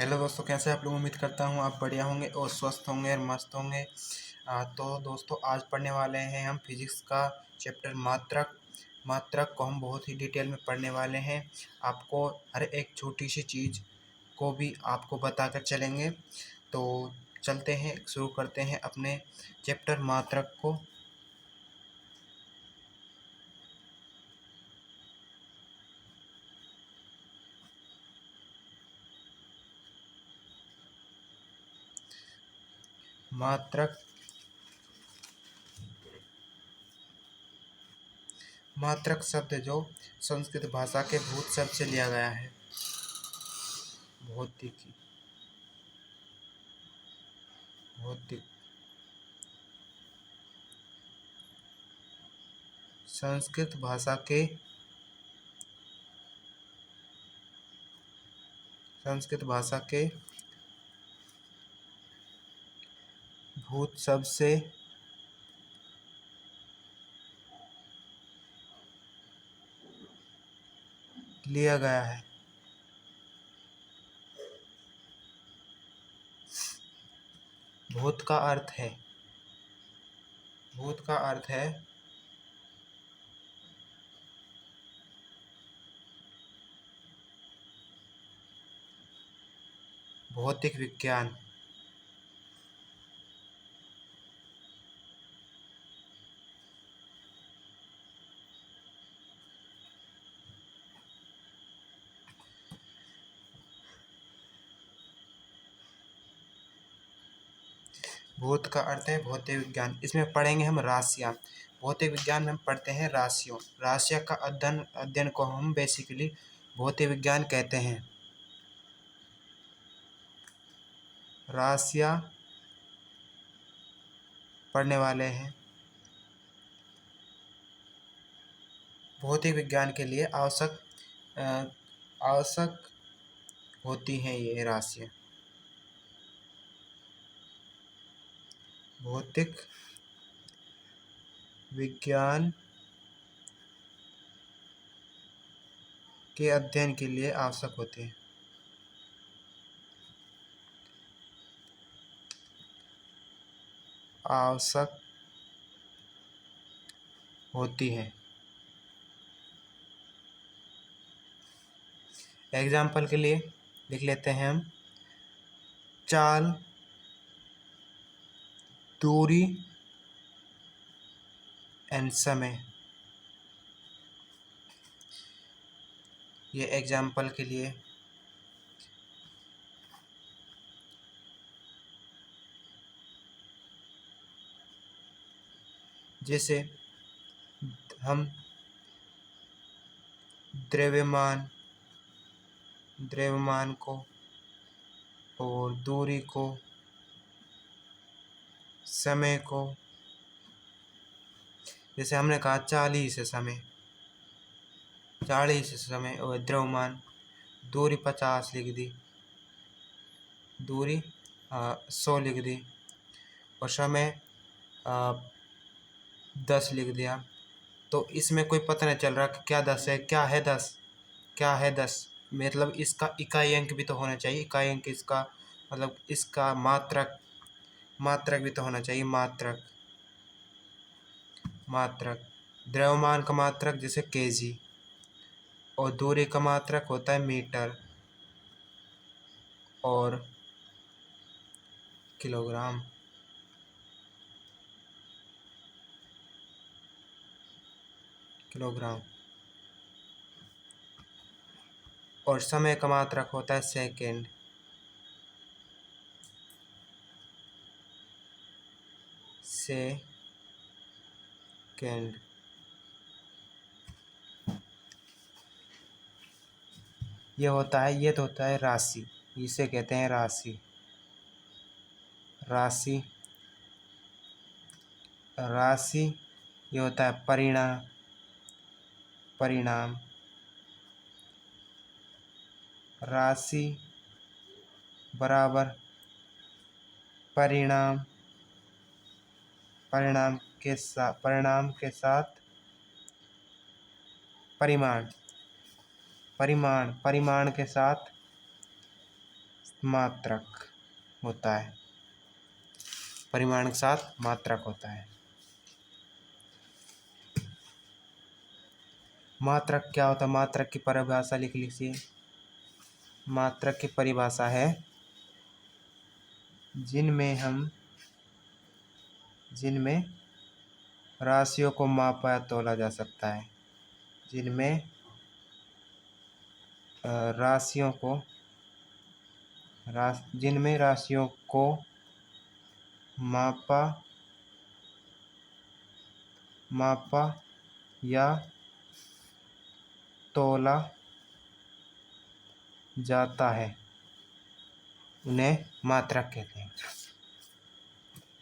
Hello दोस्तों, कैसे आप लोग? उम्मीद करता हूँ आप बढ़िया होंगे और स्वस्थ होंगे और मस्त होंगे। तो दोस्तों, आज पढ़ने वाले हैं हम फिजिक्स का चैप्टर मात्रक। मात्रक को हम बहुत ही डिटेल में पढ़ने वाले हैं। आपको हर एक छोटी सी चीज़ को भी आपको बताकर चलेंगे। तो चलते हैं, शुरू करते हैं अपने चैप्टर मात्रक को। मात्रक मात्रक शब्द जो संस्कृत भाषा के भूत शब्द से लिया गया है। भौतिकी भौतिक संस्कृत भाषा के भूत शब्द से लिया गया है। भूत का अर्थ है भौतिक विज्ञान। भूत का अर्थ है भौतिक विज्ञान। इसमें पढ़ेंगे हम राशियाँ। भौतिक विज्ञान में हम पढ़ते हैं राशियों का अध्ययन को हम बेसिकली भौतिक विज्ञान कहते हैं। राशियाँ पढ़ने वाले हैं। भौतिक विज्ञान के लिए आवश्यक होती हैं ये राशियाँ। भौतिक विज्ञान के अध्ययन के लिए आवश्यक होते हैं। आवश्यक होती है। एग्जाम्पल के लिए लिख लेते हैं हम। चाल, दूरी एंड समय। ये एग्जाम्पल के लिए जैसे हम द्रव्यमान को और दूरी को, समय को, जैसे हमने कहा 40 समय और द्रव्यमान, दूरी 50 लिख दी, दूरी 100 लिख दी और समय 10 लिख दिया। तो इसमें कोई पता नहीं चल रहा कि क्या 10 है, क्या है 10। मतलब इसका इकाई अंक भी तो होना चाहिए। इकाई अंक इसका मतलब इसका मात्रक भी तो होना चाहिए। मात्रक द्रव्यमान का मात्रक जैसे केजी और दूरी का मात्रक होता है मीटर और किलोग्राम। और समय का मात्रक होता है सेकंड। ये तो होता है राशि। इसे कहते हैं राशि। ये होता है परिणाम। राशि बराबर परिणाम के साथ परिमाण के साथ मात्रक होता है, परिमाण के साथ मात्रक होता है। मात्रक क्या होता है? मात्रक की परिभाषा लिख लीजिए। मात्रक की परिभाषा है जिनमें राशियों को मापा या तौला जा सकता है, जिनमें राशियों को मापा या तौला जाता है, उन्हें मात्रक कहते हैं।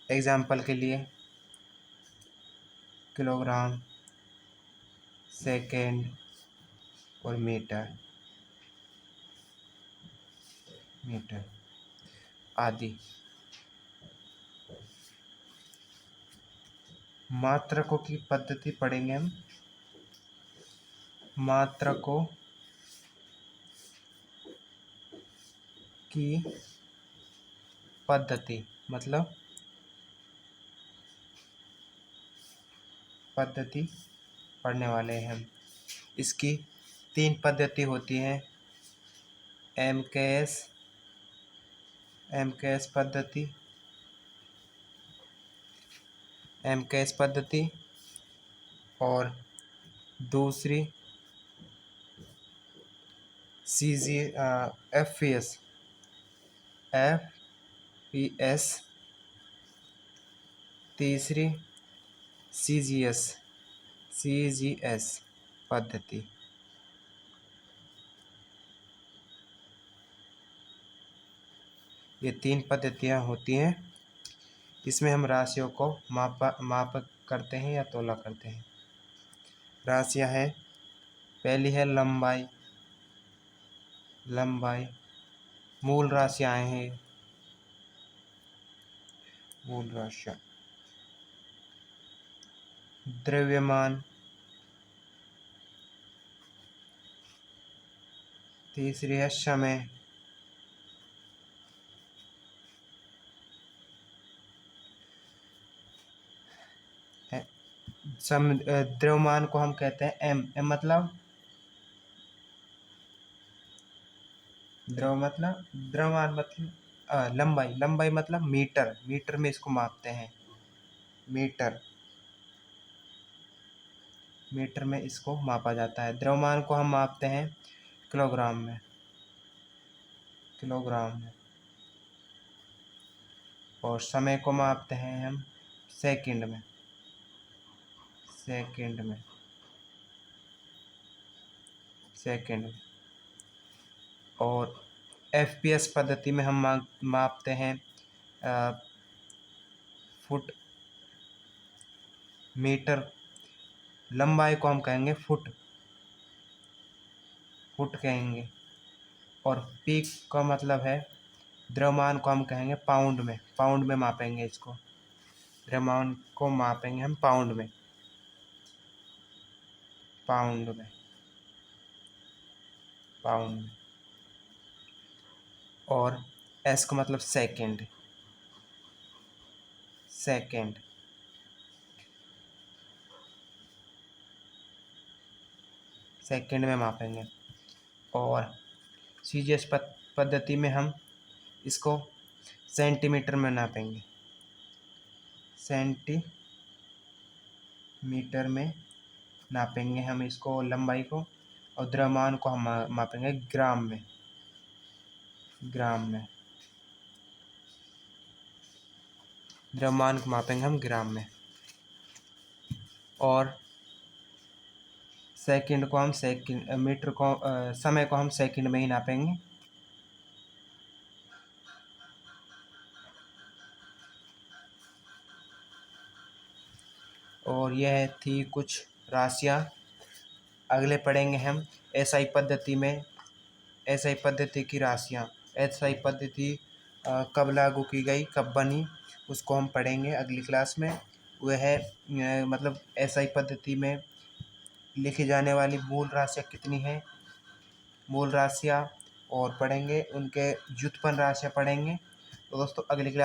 एग्जाम्पल के लिए किलोग्राम, सेकेंड और मीटर आदि। मात्रकों की पद्धति पढ़ेंगे हम। मात्रकों की पद्धति मतलब पद्धति पढ़ने वाले हैं हम। इसकी 3 पद्धति होती हैं। एमकेएस पद्धति और दूसरी एफपीएस तीसरी सीजीएस पद्धति। ये 3 पद्धतियाँ होती हैं। इसमें हम राशियों को माप करते हैं या तौला करते हैं। राशियाँ हैं, पहली है लंबाई। मूल राशियाँ हैं, मूल राशियाँ। द्रव्यमान, तीसरी है समय, द्रव्यमान को हम कहते हैं एम मतलब द्रव्यमान मतलब लंबाई मतलब मीटर में इसको मापते हैं। मीटर में इसको मापा जाता है। द्रव्यमान को हम मापते हैं किलोग्राम में। और समय को मापते हैं हम सेकंड में। और एफपीएस पद्धति में हम मापते हैं फुट मीटर। लंबाई को हम कहेंगे फुट कहेंगे। और पीक का मतलब है, द्रव्यमान को हम कहेंगे पाउंड में मापेंगे इसको। द्रव्यमान को मापेंगे हम पाउंड में। और एस का मतलब सेकंड में मापेंगे। और सीजीएस पद्धति में हम इसको सेंटीमीटर में नापेंगे। हम इसको लंबाई को। और द्रव्यमान को हम मापेंगे ग्राम में। द्रव्यमान को मापेंगे हम ग्राम में। और समय को हम सेकंड में ही नापेंगे। और यह थी कुछ राशियाँ। अगले पढ़ेंगे हम एसआई पद्धति में। एसआई पद्धति की राशियाँ। एसआई पद्धति कब लागू की गई, कब बनी, उसको हम पढ़ेंगे अगली क्लास में। वह मतलब एसआई पद्धति में लिखी जाने वाली मूल राशियाँ कितनी हैं, मूल राशियाँ और पढ़ेंगे उनके व्युत्पन्न राशियाँ पढ़ेंगे। तो दोस्तों अगली क्लास